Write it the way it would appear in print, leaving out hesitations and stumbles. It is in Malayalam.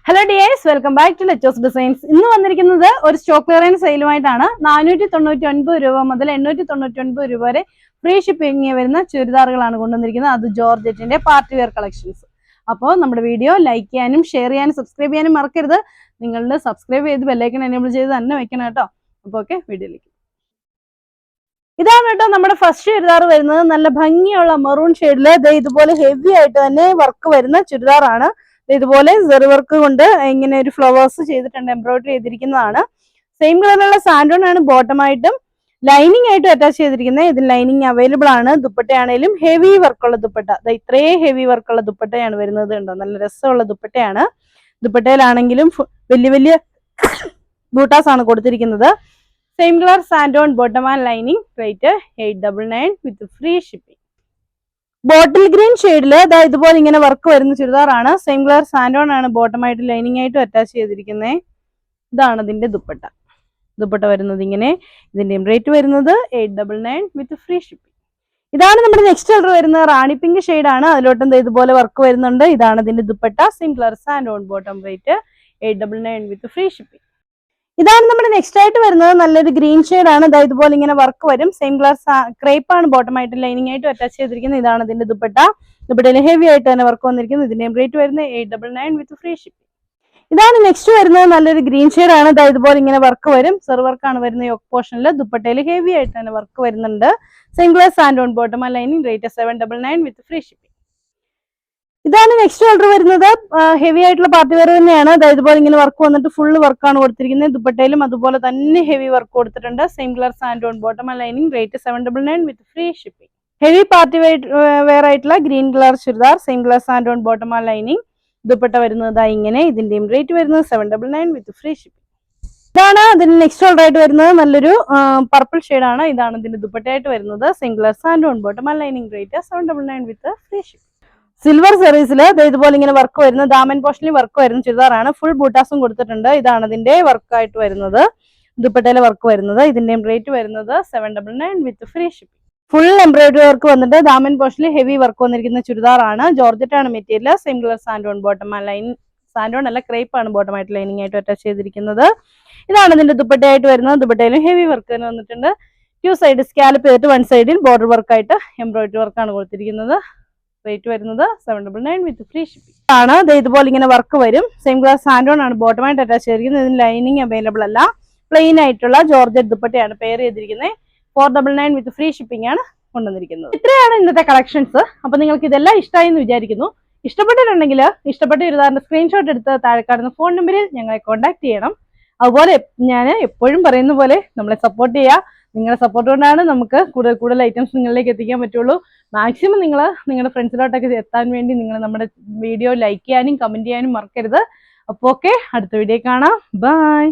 Hello dears, welcome back to Letos designs. ഇന്ന് വന്നിരിക്കുന്നത് ഒരു സ്റ്റോക്ക് ക്ലിയറൻസ് സെയിലുമായിട്ടാണ്. 499 രൂപ മുതൽ 899 രൂപ വരെ ഫ്രീ ഷിപ്പിംഗ് വരുന്ന ചുരിദാറുകളാണ് കൊണ്ടുവന്നിരിക്കുന്നത്. അത് ജോർജറ്റിന്റെ പാർട്ടി വെയർ കളക്ഷൻസ്. അപ്പോൾ നമ്മുടെ വീഡിയോ ലൈക്ക് ചെയ്യാനും ഷെയർ ചെയ്യാനും സബ്സ്ക്രൈബ് ചെയ്യാനും മറക്കരുത്. നിങ്ങളുടെ സബ്സ്ക്രൈബ് ചെയ്ത് ബെല്ലൈക്കൺ എനേബിൾ ചെയ്ത് തന്നെ വെക്കണം കേട്ടോ. അപ്പോൾ ഓക്കെ, വീഡിയോയിലേക്ക്. ഇതാണ് കേട്ടോ നമ്മുടെ ഫസ്റ്റ് ചുരിദാർ വരുന്നത്. നല്ല ഭംഗിയുള്ള മെറൂൺ ഷെയ്ഡില് ഇതുപോലെ ഹെവി ആയിട്ട് തന്നെ വർക്ക് വരുന്ന ചുരിദാറാണ്. ഇതുപോലെ സെറി വർക്ക് കൊണ്ട് ഇങ്ങനെ ഒരു ഫ്ലവേഴ്സ് ചെയ്തിട്ടുണ്ട്, എംബ്രോയിഡറി ചെയ്തിരിക്കുന്നതാണ്. സെയിം കളറിലുള്ള സാൻഡോൺ ആണ് ബോട്ടമായിട്ടും ലൈനിങ് ആയിട്ടും അറ്റാച്ച് ചെയ്തിരിക്കുന്നത്. ഇതിൽ ലൈനിങ് അവൈലബിൾ ആണ്. ദുപ്പട്ടയാണേലും ഹെവി വർക്കുള്ള ദുപ്പട്ട, ഇത്രയും ഹെവി വർക്കുള്ള ദുപ്പട്ടയാണ് വരുന്നത്. ഉണ്ടോ, നല്ല രസമുള്ള ദുപ്പട്ടയാണ്. ദുപ്പട്ടയിലാണെങ്കിലും വലിയ വലിയ ബൂട്ടാസ് ആണ് കൊടുത്തിരിക്കുന്നത്. Same colour santoon bottom and lining. Rate 899 with free shipping. Bottle green ഷെയ്ഡില് ഇതുപോലെ ഇങ്ങനെ വർക്ക് വരുന്ന ചുരിദാറാണ്. സെയിം കളർ സാൻഡോൺ ആണ് ബോട്ടമായിട്ട് ലൈനിങ് ആയിട്ടും അറ്റാച്ച് ചെയ്തിരിക്കുന്നത്. ഇതാണ് ഇതിന്റെ ദുപ്പട്ട. ദുപ്പട്ട വരുന്നത് ഇങ്ങനെ. ഇതിന്റെയും റേറ്റ് വരുന്നത് 899 വിത്ത് ഫ്രീ ഷിപ്പിംഗ്. ഇതാണ് നമ്മുടെ നെക്സ്റ്റ് കളർ വരുന്നത്. റാണി പിങ്ക് ഷെയ്ഡാണ്. അതിലോട്ടും ഇതുപോലെ വർക്ക് വരുന്നുണ്ട്. ഇതാണ് ഇതിന്റെ dupatta. Same colour santoon bottom. Rate 899 with free shipping. ഇതാണ് നമ്മുടെ നെക്സ്റ്റ് ആയിട്ട് വരുന്നത്. നല്ലൊരു ഗ്രീൻ ഷെയ്ഡ് ആണ്. ഇതുപോലെ ഇങ്ങനെ വർക്ക് വരും. സെയിം കളർ ക്രേപ്പ് ആണ് ബോട്ടമായിട്ട് ലൈനിങ് ആയിട്ടും അറ്റാച്ച് ചെയ്തിരിക്കുന്നത്. ഇതാണ് ഇതിന്റെ ദുപ്പട്ട. ദുപ്പട്ടയിൽ ഹെവി ആയിട്ട് തന്നെ വർക്ക് വന്നിരിക്കുന്നത്. ഇതിന്റെയും റേറ്റ് വരുന്നത് 899 വിത്ത് ഫ്രീ ഷിപ്പിംഗ്. ഇതാണ് നെക്സ്റ്റ് വരുന്നത്. നല്ലൊരു ഗ്രീൻ ഷെയ്ഡ് ആണ്. ഇതുപോലെ ഇങ്ങനെ വർക്ക് വരും. സെറി വർക്ക് ആണ് വരുന്നത് യോക്ക് പോർഷനിൽ. ദുപ്പട്ടയിൽ ഹെവി ആയിട്ട് തന്നെ വർക്ക് വരുന്നുണ്ട്. Same colour santoon bottom lining. Rate 799 with free shipping. ഇതാണ് നെക്സ്റ്റ് ഓർഡർ വരുന്നത്. ഹെവി ആയിട്ടുള്ള പാർട്ടി വെയർ തന്നെയാണ്. ഇതുപോലെ ഇങ്ങനെ വർക്ക് വന്നിട്ട് ഫുള്ള് വർക്കാണ് കൊടുത്തിരിക്കുന്നത്. ദുപ്പട്ടയിലും അതുപോലെ തന്നെ ഹെവി വർക്ക് കൊടുത്തിട്ടുണ്ട്. Same colour santoon bottom lining. Rate 799 with free shipping. Heavy party wear ആയിട്ടുള്ള green colour churidar. Same colour santoon bottom lining. Dupatta വരുന്നത് ഇങ്ങനെ. ഇതിന്റെയും റേറ്റ് വരുന്നത് 799 വിത്ത് ഫ്രീ ഷിപ്പിംഗ്. ഇതാണ് അതിന് നെക്സ്റ്റ് ഓർഡർ ആയിട്ട് വരുന്നത്. നല്ലൊരു പർപ്പിൾ ഷെയ്ഡാണ്. ഇതാണ് ഇതിന്റെ ദുപ്പട്ടയായിട്ട് വരുന്നത്. Same colour santoon bottom lining. Rate 799 with free shipping. Silver സെറീസിൽ ഇതുപോലെ ഇങ്ങനെ വർക്ക് വരുന്ന ദാമൻ പോർഷനിൽ വർക്ക് വരുന്ന ചുരിദാറാണ്. ഫുൾ ബൂട്ടാസും കൊടുത്തിട്ടുണ്ട്. ഇതാണ് ഇതിന്റെ വർക്കായിട്ട് വരുന്നത്. ദുപ്പട്ടയിലെ വർക്ക് വരുന്നത്. ഇതിന്റെയും റേറ്റ് വരുന്നത് 799 with free shipping. Full embroidery work വന്നിട്ട് ദാമൻ പോർഷനിൽ ഹെവി വർക്ക് വന്നിരിക്കുന്ന ചുരിദാറാണ്. ജോർജറ്റ് ആണ് material. Same colour santoon bottom line. Santoon അല്ല, ക്രേപ്പ് ആണ് ബോട്ടമായിട്ട് ലൈനിങ് ആയിട്ട് അറ്റാച്ച് ചെയ്തിരിക്കുന്നത്. ഇതാണ് ഇതിന്റെ ദുപ്പട്ടയായിട്ട് വരുന്നത്. ദുപ്പട്ടയിലും ഹെവി വർക്ക് തന്നെ വന്നിട്ടുണ്ട്. 2 സൈഡ് സ്കാലപ്പ് ചെയ്തിട്ട് 1 സൈഡിൽ ബോർഡർ വർക്കായിട്ട് എംബ്രോയിഡറി വർക്കാണ് കൊടുത്തിരിക്കുന്നത്. റേറ്റ് വരുന്നത് 799 വിത്ത് ഫ്രീ ഷിപ്പിംഗ് ആണ്. ഇതുപോലെ ഇങ്ങനെ വർക്ക് വരും. സെയിം കളർ സാൻഡോൺ ആണ് ബോട്ടമായിട്ട് അറ്റാച്ച് ചെയ്തിരിക്കുന്നത്. ഇതിന് ലൈനിങ് അവൈലബിൾ അല്ല. പ്ലെയിൻ ആയിട്ടുള്ള ജോർജറ്റ് ദുപ്പട്ടയാണ് പെയർ ചെയ്തിരിക്കുന്നത്. 499 വിത്ത് ഫ്രീ ഷിപ്പിംഗ് ആണ് കൊണ്ടുവന്നിരിക്കുന്നത്. ഇത്രയാണ് ഇന്നത്തെ കളക്ഷൻസ്. അപ്പൊ നിങ്ങൾക്ക് ഇതെല്ലാം ഇഷ്ടമായി എന്ന് വിചാരിക്കുന്നു. ഇഷ്ടപ്പെട്ടിട്ടുണ്ടെങ്കിൽ ഇഷ്ടപ്പെട്ട ചുരിദാറിന്റെ സ്ക്രീൻഷോട്ട് എടുത്ത് താഴെ കാണുന്ന ഫോൺ നമ്പറിൽ ഞങ്ങളെ കോൺടാക്ട് ചെയ്യണം. അതുപോലെ ഞാൻ എപ്പോഴും പറയുന്ന പോലെ നമ്മളെ സപ്പോർട്ട് ചെയ്യുക. നിങ്ങളുടെ സപ്പോർട്ട് കൊണ്ടാണ് നമുക്ക് കൂടുതൽ ഐറ്റംസ് നിങ്ങളിലേക്ക് എത്തിക്കാൻ പറ്റുള്ളൂ. മാക്സിമം നിങ്ങൾ നിങ്ങളുടെ ഫ്രണ്ട്സിലോട്ടൊക്കെ എത്താൻ വേണ്ടി നിങ്ങൾ നമ്മുടെ വീഡിയോ ലൈക്ക് ചെയ്യാനും കമന്റ് ചെയ്യാനും മറക്കരുത്. അപ്പോൾ ഓക്കെ, അടുത്ത വീഡിയോ കാണാം. ബൈ.